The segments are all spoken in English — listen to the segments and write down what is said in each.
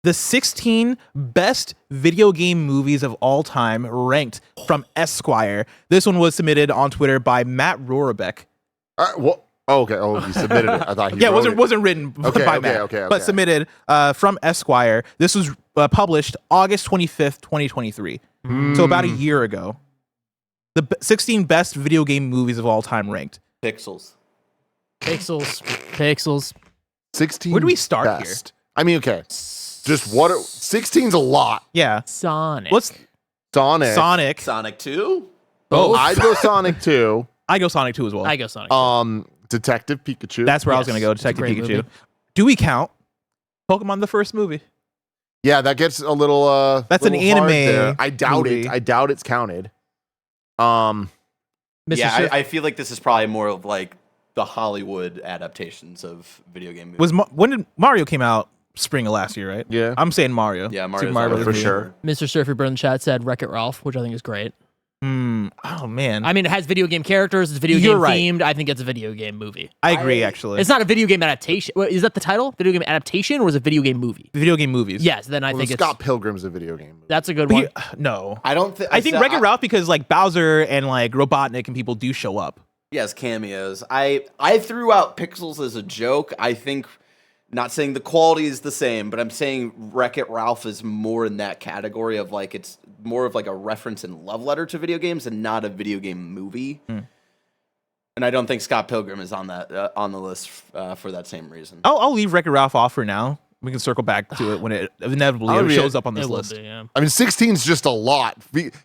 the 16 best video game movies of all time ranked from Esquire. This one was submitted on Twitter by Matt Rorabeck. Well, okay. Oh, he submitted it. I thought he it wasn't written by Matt, okay. but submitted from Esquire. This was published August 25th, 2023. So about a year ago. The 16 best video game movies of all time ranked. Pixels. 16. Where do we start best. Here? I mean, okay. Just what? 16's a lot. Yeah. Sonic. What's Sonic? Sonic 2? Oh, I'd go Sonic 2. I go Sonic 2 as well. I go Sonic 2. Detective Pikachu. That's where I was going to go. Detective Pikachu. Movie. Do we count Pokemon the first movie? Yeah, that gets a little. That's little an anime. There. I doubt movie. it. I doubt it's counted. Yeah, I feel like this is probably more of like the Hollywood adaptations of video game movies. When did Mario came out? Spring of last year, right? Yeah. I'm saying Mario. Yeah, Super Mario's Mario for sure. Mr. Surfer Bird in the chat said Wreck-It Ralph, which I think is great. Oh man. I mean, it has video game characters. It's video You're game right. themed. I think it's a video game movie. I agree, actually. It's not a video game adaptation. Wait, is that the title? Video game adaptation, or is it video game movie? Video game movies. Yes. Then I think it's Scott Pilgrim's a video game movie. That's a good one. No. I don't think. I think Wreck-It Ralph because like Bowser and like Robotnik and people do show up. Yes, cameos. I threw out Pixels as a joke. I think, not saying the quality is the same, but I'm saying Wreck-It Ralph is more in that category of like it's more of like a reference and love letter to video games and not a video game movie. And I don't think Scott Pilgrim is on that on the list for that same reason. I'll leave Wreck-It Ralph off for now. We can circle back to it when it inevitably shows up on this list. Be, yeah. I mean, 16's just a lot.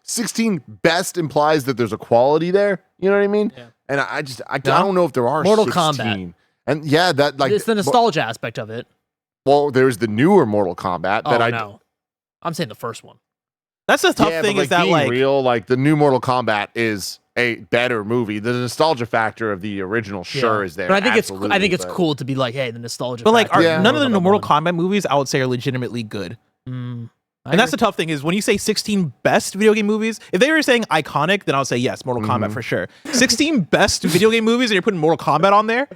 16 best implies that there's a quality there. You know what I mean? Yeah. And I don't know if there are Mortal 16. Kombat. And yeah, that like It's the nostalgia aspect of it. Well, there's the newer Mortal Kombat that no. I'm saying the first one. That's the tough thing but is that being like real, like the new Mortal Kombat is a better movie. The nostalgia factor of the original is there. But I think absolutely, it's cool to be like, hey, the nostalgia. but like factor. none of the Mortal Kombat movies I would say are legitimately good. And that's the tough thing is when you say 16 best video game movies, if they were saying iconic, then I'll say yes, Mortal Kombat for sure. 16 best video game movies and you're putting Mortal Kombat on there?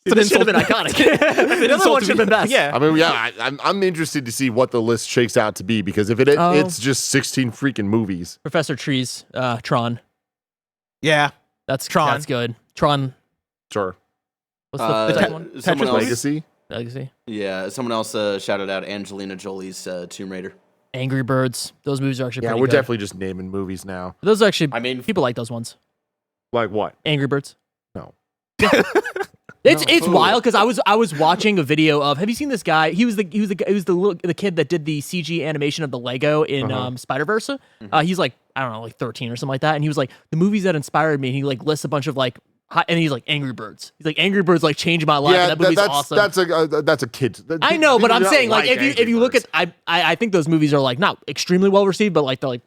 It should have been iconic. The other one should have been best. Yeah. I mean, yeah, I'm interested to see what the list shakes out to be because if it's just 16 freaking movies. Professor Tree's Tron. Yeah. That's Tron. That's good. Tron. Sure. What's the second one? Someone Tetris else- Legacy. Legacy. Yeah, someone else shouted out Angelina Jolie's Tomb Raider. Angry Birds. Those movies are actually Yeah, pretty we're good. definitely just naming movies now. Those are actually. I mean, people like those ones. Like what? Angry Birds. No. It's wild because I was watching a video of. Have you seen this guy? He was the kid that did the CG animation of the Lego in Spider-Verse. He's like, I don't know, like 13 or something like that. And he was like, the movies that inspired me. And he like lists a bunch of like, and he's like Angry Birds. He's like Angry Birds like changed my life. Yeah, and that movie's awesome. That's a kid. I know, but I'm People saying don't like if you look Angry at I think those movies are like not extremely well received, but like they're like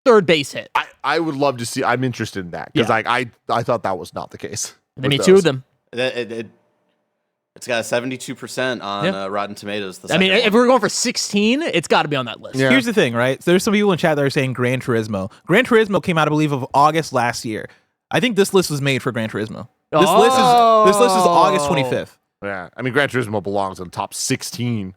third base hit. I would love to see. I'm interested in that because Yeah. like I thought that was not the case. They with made two of those. them. It's got a 72% on Rotten Tomatoes. I mean, if we're going for 16, it's got to be on that list. Yeah. Here's the thing, right? So there's some people in chat that are saying Gran Turismo. Gran Turismo came out, I believe, of August last year. I think this list was made for Gran Turismo. This list is August 25th. Yeah, I mean, Gran Turismo belongs in the top 16 for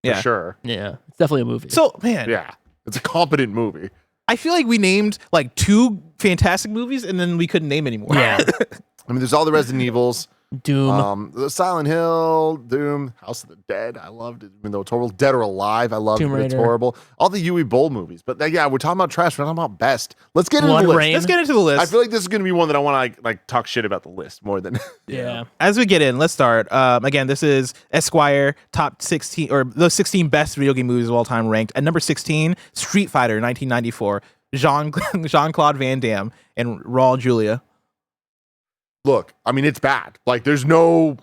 Yeah. sure. Yeah, it's definitely a movie. So, man, Yeah, it's a competent movie. I feel like we named like 2 fantastic movies and then we couldn't name anymore. yeah, I mean, there's all the Resident Evils, Doom. the Silent Hill, Doom, House of the Dead. I loved it, even though it's horrible. Dead or Alive, I loved it, Tomb but it's Raider. horrible. All the Yui Bowl movies, but yeah, we're talking about trash. We're talking about best. Let's get into Blood the list. Rain. Let's get into the list. I feel like this is going to be one that I want to like talk shit about the list more than. yeah. As we get in, let's start. Again, this is Esquire top 16 or the 16 best video game movies of all time ranked. At number 16, Street Fighter 1994, Jean-Claude Van Damme and Raul Julia. Look, I mean, it's bad. Like, there's no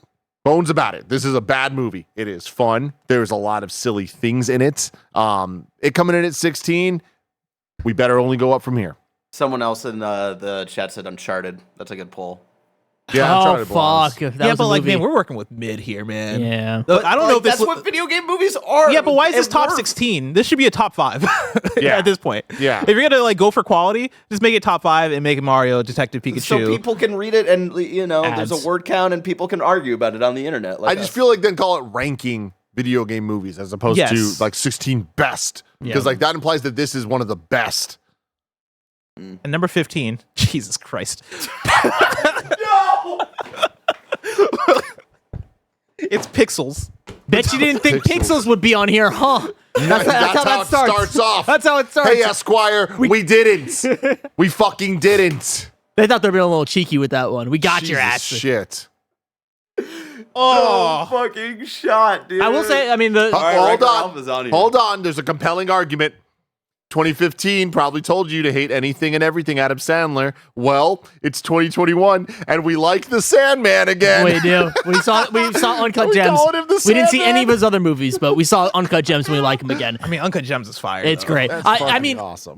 bones about it. This is a bad movie. It is fun. There's a lot of silly things in it. It coming in at 16, we better only go up from here. Someone else in the chat said Uncharted. That's a good poll. Yeah, Oh Uncharted belongs. fuck! If that Yeah, was but a like, movie. man, we're working with mid here, man. Yeah. I don't know if this that's what video game movies are. Yeah, but why is this And top we're- 16? This should be a top 5 Yeah. at this point. Yeah. If you're going to like go for quality, just make it top 5 and make it Mario, Detective Pikachu. So people can read it, and there's Ads. a word count, and people can argue about it on the internet. Like I just feel like then call it ranking video game movies as opposed Yes. to like 16 best. Because like that implies that this is one of the best. And number 15, Jesus Christ. No! It's Pixels. Bet you didn't think Pixels. Pixels would be on here, huh? That's how that it starts off. That's how it starts. Hey, Esquire, we didn't. We fucking didn't. They thought they were being a little cheeky with that one. We got your Jesus ass. Shit. Oh, fucking shot, dude. I will say, I mean, the All right, Hold Wreck-It on. Ralph is on here. Hold on. There's a compelling argument. 2015 probably told you to hate anything and everything Adam Sandler. Well, it's 2021 and we like the Sandman again. we do. We saw Uncut We Gems. calling him the We didn't see Sandman? any of his other movies, but we saw Uncut Gems and we like him again. I mean, Uncut Gems is fire. It's though. great. That's I fucking mean, awesome.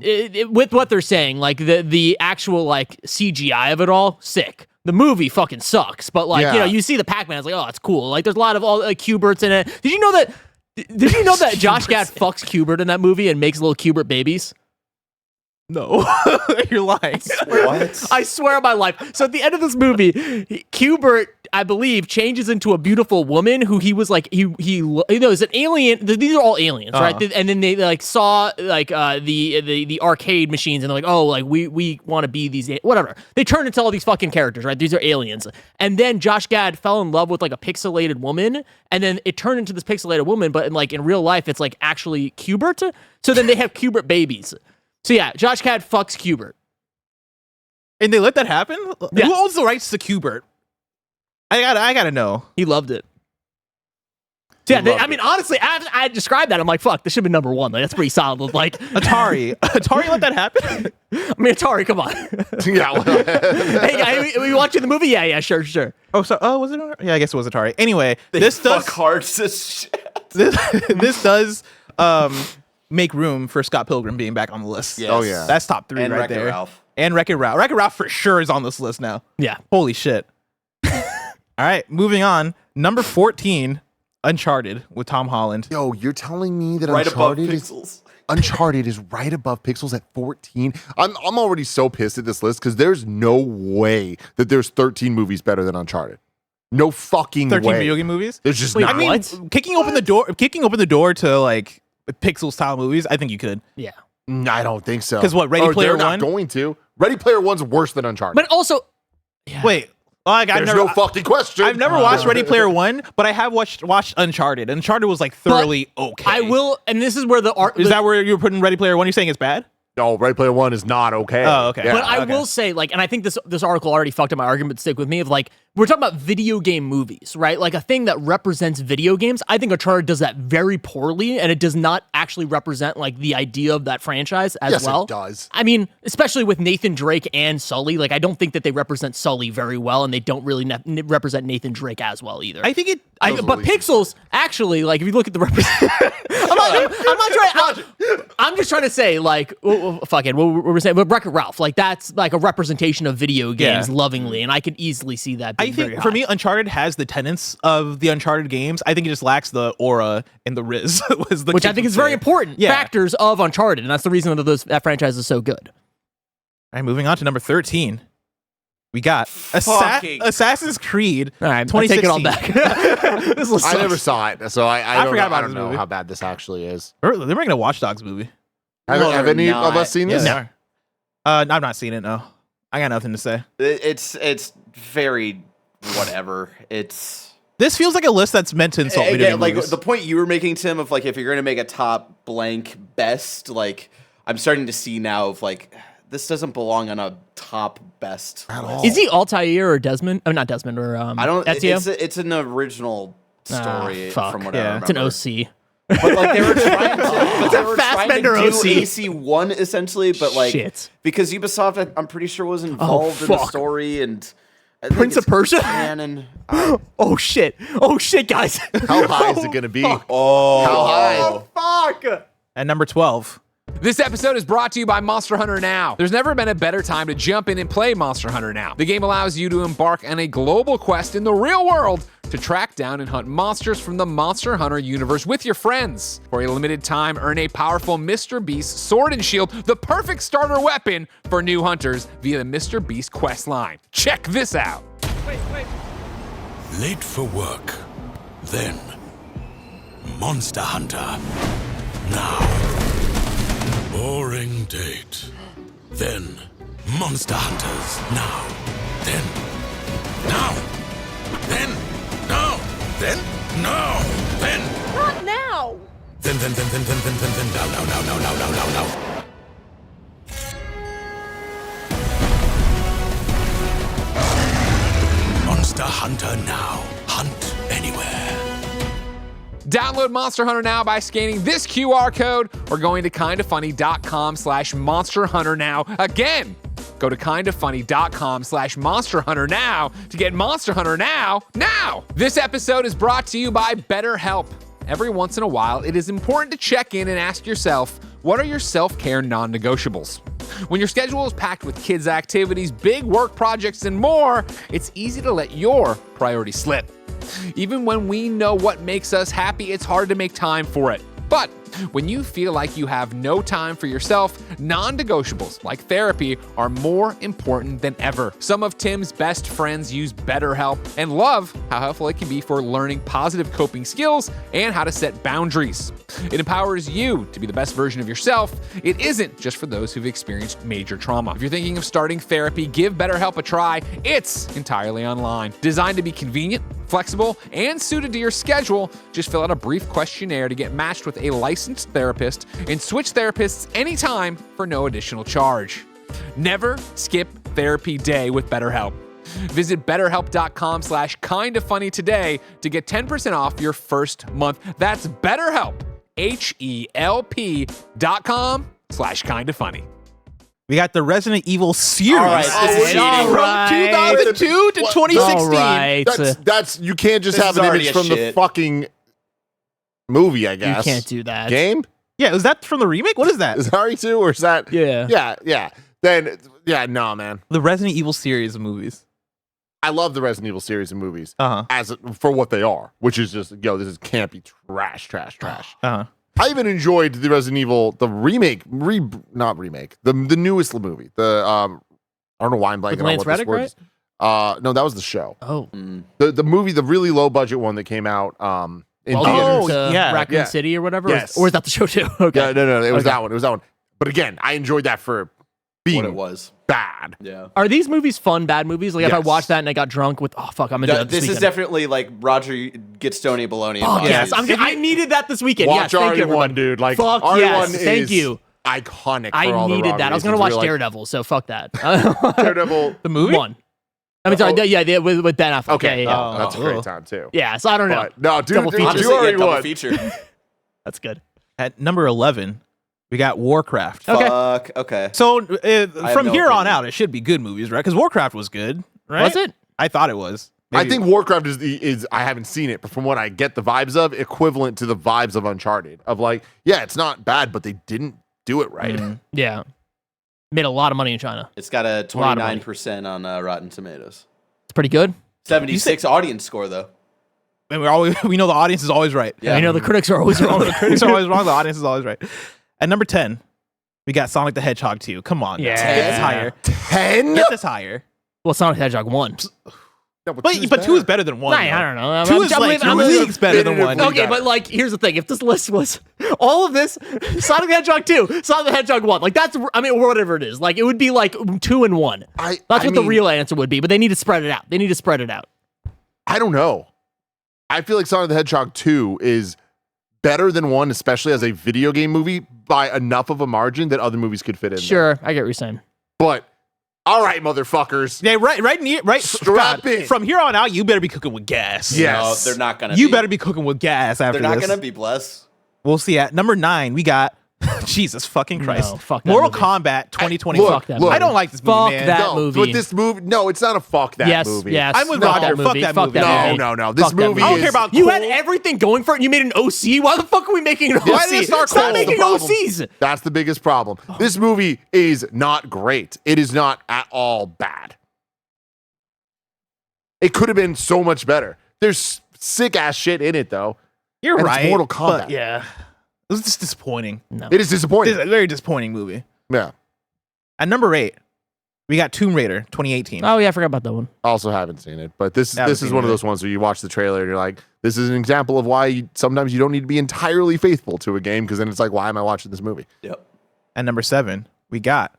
With what they're saying, like the actual like CGI of it all, sick. The movie fucking sucks, but like Yeah. you know, you see the Pac-Man, it's like, oh, it's cool. Like there's a lot of all like Q*berts in it. Did you know that? Did you know that Josh Gad fucks Q*bert in that movie and makes little Q*bert babies? No. You're lying. What? I swear on my life. So at the end of this movie, Q*bert, I believe, changes into a beautiful woman who he was like you know, is an alien. These are all aliens, right? And then they like saw like the arcade machines and they're like, oh, like we want to be these whatever. They turn into all these fucking characters, right? These are aliens. And then Josh Gad fell in love with like a pixelated woman, and then it turned into this pixelated woman, but in real life, it's like actually Q*bert. So then they have Q*bert babies. So yeah, Josh Gad fucks Q*bert. And they let that happen? Yeah. Who owns the rights to Q*bert? I gotta know. He loved it. So yeah, I mean, honestly, I described that. I'm like, fuck, this should be number one. Like, that's pretty solid. Like, Atari. Atari let that happen? I mean, Atari, come on. Yeah. Well, Hey, guy, we watching the movie? Yeah, sure. Was it? Yeah, I guess it was Atari. Anyway, this does cards this shit. this does make room for Scott Pilgrim being back on the list. Yes. Oh, yeah. That's top 3 And right Wreck-It there. Ralph. And Wreck-It Ralph. Wreck-It Ralph for sure is on this list now. Yeah. Holy shit. All right, moving on. Number 14, Uncharted with Tom Holland. yo, you're telling me that Right above Uncharted is Pixels. Uncharted is right above Pixels at 14. I'm already so pissed at this list because there's no way that there's 13 movies better than Uncharted. No fucking 13 way. video game movies. There's just Wait, not. I mean, What? kicking open the door to like Pixel style movies, I think you could. Yeah. I don't think so. 'Cause what, Ready Or Player they're One? not going to. Ready Player One's worse than Uncharted. But also, Wait. I've there's never no fucking question. I've never watched Ready Player One, but I have watched Uncharted. Uncharted was like thoroughly okay. I will, and this is where the art Is that where you're putting Ready Player One? You're saying it's bad? No, Ready Player One is not okay. Oh, okay. Yeah. But I okay. will say, like, and I think this article already fucked up my argument. Stick with me of like, we're talking about video game movies, right? Like a thing that represents video games. I think Uncharted does that very poorly, and it does not actually represent like the idea of that franchise as Yes, well. it does. I mean, especially with Nathan Drake and Sully. Like, I don't think that they represent Sully very well, and they don't really represent Nathan Drake as well either. I think it. But Pixels actually, like, if you look at the I'm not trying. I'm just trying to say, like, fuck it. What we're saying, but Wreck-It Ralph, like, that's like a representation of video games Yeah. lovingly, and I could easily see that. I Being very think for high. me, Uncharted has the tenets of the Uncharted games. I think it just lacks the aura and the riz. Was the which I think is very important Yeah. factors of Uncharted, and that's the reason that that franchise is so good. All right, moving on to number 13. We got Fucking- Assassin's Creed. All right, I take it all 2016. back. This list I sucks. never saw it, so I don't, forgot know, about I don't this know movie. how bad this actually is. They're making a Watch Dogs movie. Have No, any they're of not. us seen Yeah, this? they are. I've not seen it. No, I got nothing to say. It's very whatever. It's This feels like a list that's meant to insult video again, like movies. the point you were making, Tim, of like if you're gonna make a top blank best, like I'm starting to see now of like this doesn't belong on a top best At list. all. Is he Altair or Desmond? Oh, not Desmond or I don't. Ezio? It's an original story fuck. from what Yeah. I It's an remember. OC. But like they were trying to, but they were trying to Fassbender do OC. AC1 essentially, but like Shit. because Ubisoft, I'm pretty sure was involved in the fuck. story and I think Prince of it's Persia? canon. Oh shit, guys. How high is it going to be? Oh, How high? Fuck. At number 12, This episode is brought to you by Monster Hunter Now. There's never been a better time to jump in and play Monster Hunter Now. The game allows you to embark on a global quest in the real world to track down and hunt monsters from the Monster Hunter universe with your friends. For a limited time, earn a powerful Mr. Beast sword and shield, the perfect starter weapon for new hunters via the Mr. Beast quest line. Check this out. Late for work. Then, Monster Hunter. Now. Boring date. Then. Monster Hunters. Now. Then. Now. Then. Now. Then. Now. Then. Not now. Then. Now. Monster Hunter now. Hunt anywhere. Download Monster Hunter now by scanning this QR code or going to kindafunny.com/Monster Hunter now. Again, go to kindafunny.com/Monster Hunter now to get Monster Hunter now. This episode is brought to you by BetterHelp. Every once in a while, it is important to check in and ask yourself, what are your self-care non-negotiables? When your schedule is packed with kids' activities, big work projects, and more, it's easy to let your priorities slip. Even when we know what makes us happy, it's hard to make time for it. But when you feel like you have no time for yourself, non-negotiables like therapy are more important than ever. Some of Tim's best friends use BetterHelp and love how helpful it can be for learning positive coping skills and how to set boundaries. It empowers you to be the best version of yourself. It isn't just for those who've experienced major trauma. If you're thinking of starting therapy, give BetterHelp a try. It's entirely online, designed to be convenient, flexible, and suited to your schedule. Just fill out a brief questionnaire to get matched with a licensed therapist and switch therapists anytime for no additional charge. Never skip therapy day with BetterHelp. Visit betterhelp.com /kindafunny today to get 10% off your first month. That's BetterHelp, HELP.com /kindafunny. We got the Resident Evil series. All right, this is cheating. From 2002 to 2016. All right. That's you can't just This have is an already image a from the shit. fucking movie, I guess. You can't do that. Game? Yeah, is that from the remake? What is that? Is that RE2 or is that? Yeah. Yeah. Then, no, man. The Resident Evil series of movies. I love the Resident Evil series of movies Uh-huh. for what they are, which is just, this is campy trash. Uh-huh. I even enjoyed the Resident Evil, the remake, not remake, the newest movie. I don't know why I'm blanking With on Lance what Reddick, this word is. No, that was the show. Oh. The movie, the really low budget one that came out in Welcome theaters. to yeah. Raccoon Yeah. City or whatever? Yes. Or is that the show too? Okay. Yeah, no, it was Okay. that one. It was that one. But again, I enjoyed that for being What it was. bad. Yeah. Are these movies fun, bad movies? Like if I Yes. watched that and I got drunk with, oh fuck, I'm gonna do that This is weekend. definitely like Roger gets Stony Baloney. and Oh, watches. yes. I needed that this weekend. Watch yes, thank you, RE1, everybody. dude. Like Fuck RE1 yes, is thank you. iconic. For I all the needed wrong that. I was gonna reasons. watch We're like, Daredevil, so fuck that. Daredevil. The movie? One. I mean, sorry, with Ben Affleck. Okay, Yeah. that's a great time too. Yeah, so I don't know. But, no, dude, Double feature. Honestly, you already double won. feature. That's good. At number 11, we got Warcraft. Okay. Fuck. Okay. So have from no here on opinion. out, it should be good movies, right? Because Warcraft was good, right? Was it? I thought it was. I Maybe. think Warcraft is I haven't seen it, but from what I get the vibes of, equivalent to the vibes of Uncharted. Of like, yeah, it's not bad, but they didn't do it right. Yeah. Made a lot of money in China. It's got a lot of money. 29% on Rotten Tomatoes. It's pretty good. 76 audience score though. And we know the audience is always right. Yeah. You know, the critics are always wrong. The critics are always wrong. The audience is always right. At number 10, we got Sonic the Hedgehog 2. Come on. Yeah. Get this higher. 10? Get this higher. Well, Sonic the Hedgehog 1. No, But 2 is better than 1. I don't know. Two is like leagues better than 1. Okay, but like, here's the thing. If this list was all of this, Sonic the Hedgehog 2, Sonic the Hedgehog 1, like that's, I mean, whatever it is. Like, it would be like 2 and 1. That's what the real answer would be, but they need to spread it out. I don't know. I feel like Sonic the Hedgehog 2 is better than 1, especially as a video game movie, by enough of a margin that other movies could fit in. Sure, I get what you're saying. But, all right, motherfuckers. Yeah, right. Strap in. From here on out, you better be cooking with gas. Yes. No, they're not gonna. You better be cooking with gas after They're not this. gonna be blessed. We'll see. At number 9, we got Jesus fucking Christ. No, fuck that Mortal movie. Kombat 2020. Look, Fuck that look. movie. I don't like this movie, Fuck man. that No, movie. but this movie, no, it's not a fuck that yes, movie. yes. I'm with Fuck Roger. that Fuck movie. that Fuck movie. that No, movie. no, no. This Fuck that movie I don't is care about You Cole. had everything going for it. You made an OC. Why the fuck are we making an OC? Why did it start Stop Cole? making The problem. OCs. That's the biggest problem. This movie is not great. It is not at all bad. It could have been so much better. There's sick ass shit in it though. You're And it's right. Mortal but Kombat. yeah. It was just disappointing. No. It is It's disappointing. a very disappointing movie. Yeah. At number 8, We got Tomb Raider 2018. Oh yeah, I forgot about that one. Also haven't seen it, but this Haven't is seen one it of those ones where you watch the trailer and you're like, this is an example of why sometimes you don't need to be entirely faithful to a game, because then it's like, why am I watching this movie? Yep. And number 7, we got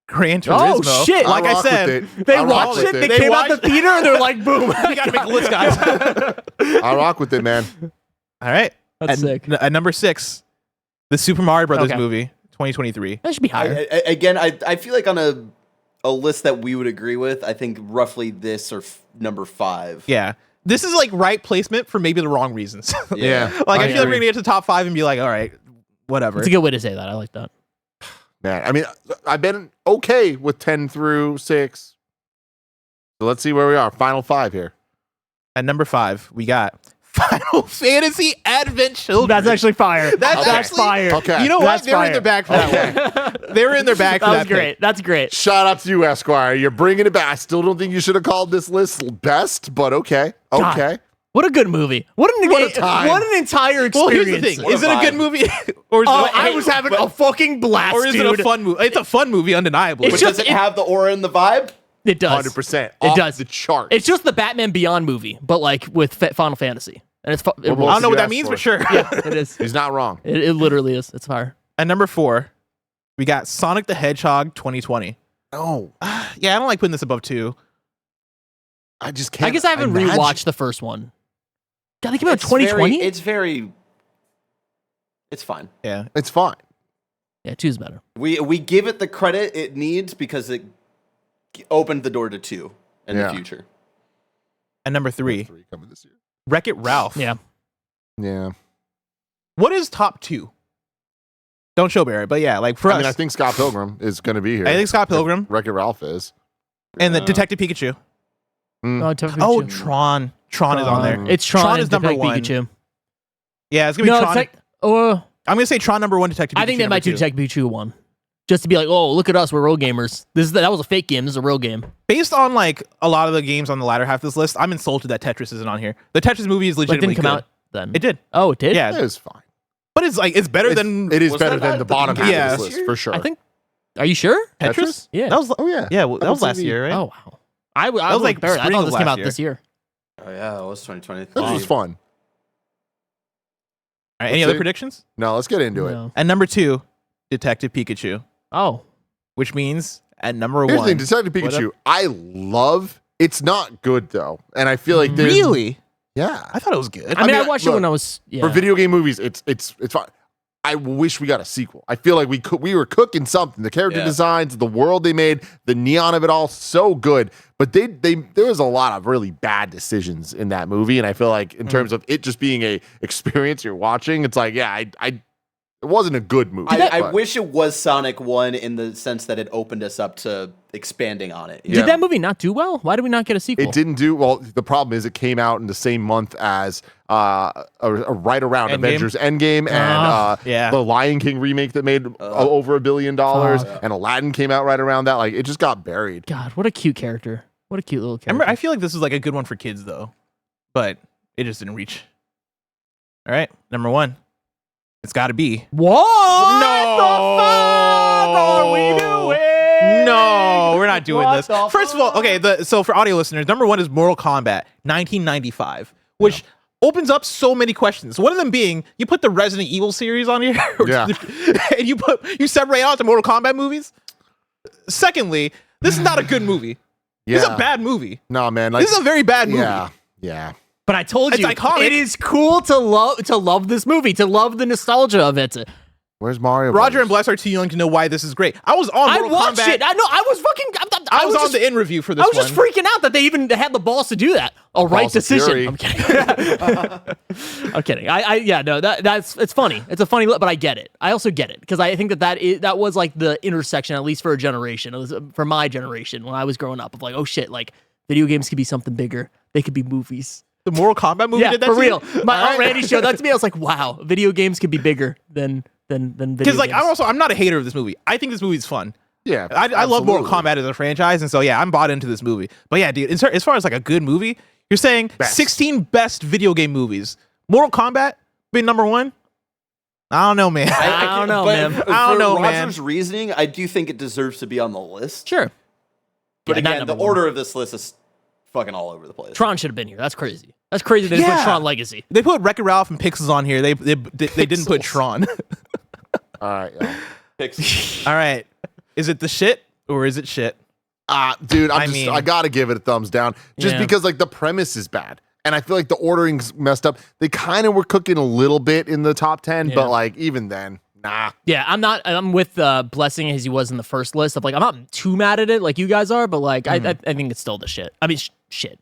Gran Turismo. Oh, shit. Like I rock with said, it. They I rock watched with it. They They came out watched- the theater and they're like, boom. we got to make a list, guys. I rock with it, man. All right. That's sick. At number 6, the Super Mario Brothers Okay. movie 2023. That should be higher. I feel like on a list that we would agree with, I think roughly this or number 5. Yeah. This is like right placement for maybe the wrong reasons. Yeah. Like I feel like we're agree. gonna get to the top 5 and be like, all right, whatever. It's a good way to say that. I like that. Man, I mean, I've been okay with 10 through 6. So let's see where we are. Final 5 here. At number 5, we got Final Fantasy Advent Children. That's actually fire. That's That's actually- fire. Okay. You know what? That's They were in fire. their bag for that one. They were in their bag for That that. was great. pick. That's great. Shout out to you, Esquire. You're bringing it back. I still don't think you should have called this list best, but okay. God. Okay. What a good movie. What an time. What an entire Well, experience. here's the thing: What a is it a good vibe. movie, or is Oh, it, I was having a fucking blast, or is dude. it a fun movie? It's a fun movie, undeniably. It's But just- does it have the aura and the vibe? It does. 100%. It Off does. the chart. It's just the Batman Beyond movie, but like with Final Fantasy, and it's. What I else don't know did what you that ask means, for? but sure. Yeah, it is. He's not wrong. It literally is. It's fire. At number 4, we got Sonic the Hedgehog 2020. No. Yeah, I don't like putting this above 2. I just can't. I guess I haven't imagine. rewatched the first one. God, they came out in 2020. It's fine. Yeah, It's fine. Yeah, 2's better. We give it the credit it needs because it opened the door to 2 in Yeah. the future. at number 3, 3 coming this year. Wreck-It Ralph. Yeah. Yeah. What is top 2? Don't show Barrett, but yeah, like for I us, mean, I think Scott Pilgrim is going to be here. I think Scott Pilgrim Wreck-It Ralph is. and the Detective Pikachu. Mm. Oh, Tron. Tron is on there. It's Tron, Tron and is number Detective 1. Pikachu. Yeah, it's gonna be No, Tron. it's like, oh, I'm gonna say Tron number 1, Detective Pikachu. I think they number might do 2. Detective Pikachu 1. Just to be like, oh, look at us, we're real gamers. That was a fake game. This is a real game. Based on like a lot of the games on the latter half of this list, I'm insulted that Tetris isn't on here. The Tetris movie is But it legitimately didn't come good. out then. It did. Oh, it did? Yeah, It is fine. but it's like it's better than It is Was better that than not the the bottom half beginning of of this this list, for sure. I think. Are you sure? Tetris. Yeah. That was Oh, yeah. yeah, that was last TV. year, right? Oh, wow. I was like like, I spring thought of this came last out year. this year. Oh yeah, it was 2020. This was fun. All right, any Let's other see. predictions? No, let's get into it. No. And number 2, Detective Pikachu, Oh. which means at number Here's 1. the thing, Detective What Pikachu, I love. It's not good, though. And I feel like there's... Really? Yeah. I thought it was good. I mean, I mean, watched look, it when I was. Yeah. For video game movies, it's fine. I wish we got a sequel. I feel like we were cooking something. The character Yeah. designs, the world they made, the neon of it all, so good. But there was a lot of really bad decisions in that movie, and I feel like in terms of it just being a experience you're watching, it's like, yeah, it wasn't a good movie. I but- wish it was Sonic 1 in the sense that it opened us up to expanding on it. Did that movie not do well? Why did we not get a sequel? It didn't do well. The problem is it came out in the same month as right around Endgame? Avengers Endgame and yeah. the Lion King remake that made over $1 billion, Fuck. and Aladdin came out right around that. Like it just got buried. God, what a cute character. What a cute little I character. remember, I feel like this was like a good one for kids though, but it just didn't reach. All right, number 1, it's got to be. What No. the fuck are we doing? No, we're not doing What this. the First of all, okay, so for audio listeners, number 1 is Mortal Kombat 1995, which opens up so many questions. One of them being, you put the Resident Evil series on here, Yeah. and you separate out the Mortal Kombat movies. Secondly, this is not a good movie. Yeah. This is a bad movie. No, man. Like, This is a very bad movie. Yeah. But I told It's you, iconic. it is cool to love this movie, to love the nostalgia of it. Where's Mario? Roger and Brothers? Bless are too young to know why this is great. I was on I Mortal watched Kombat. it. I know. I was fucking. I was on just, the in review for this I was one. just freaking out that they even had the balls to do that. A right Balls of decision. fury. I'm kidding. I'm kidding. Yeah, no, that's it's funny. It's a funny, but I get it. I also get it because I think that was like the intersection, at least for a generation. It was for my generation when I was growing up of like, oh shit, like video games could be something bigger. They could be movies. The Mortal Kombat movie Yeah, did that for to you? real. My aunt Randy showed that to me. I was like, wow, video games could be bigger than video Because like games. I'm not a hater of this movie. I think this movie's fun. Yeah. I love Mortal absolutely. Kombat as a franchise, and so yeah, I'm bought into this movie. But yeah, dude, as far as like a good movie, you're saying Best. 16 best video game movies. Mortal Kombat being number 1? I don't know, man. I don't know, but man. I don't know, for man. Roger's reasoning, I do think it deserves to be on the list. Sure. But Yeah, not again, the number one. order of this list is fucking all over the place. Tron should have been here. That's crazy. That's crazy they didn't put Tron Legacy. They put Wreck-It Ralph and Pixels on here. They didn't put Tron. All right. Pixels. All right. Is it the shit or is it shit? Dude, I mean- I gotta give it a thumbs down just Yeah. because like the premise is bad. And I feel like the ordering's messed up. They kind of were cooking a little bit in the top 10, but like even then, nah. Yeah, I'm with Blessing as he was in the first list. Of like, I'm not too mad at it like you guys are, but like I think it's still the shit. I mean, shit.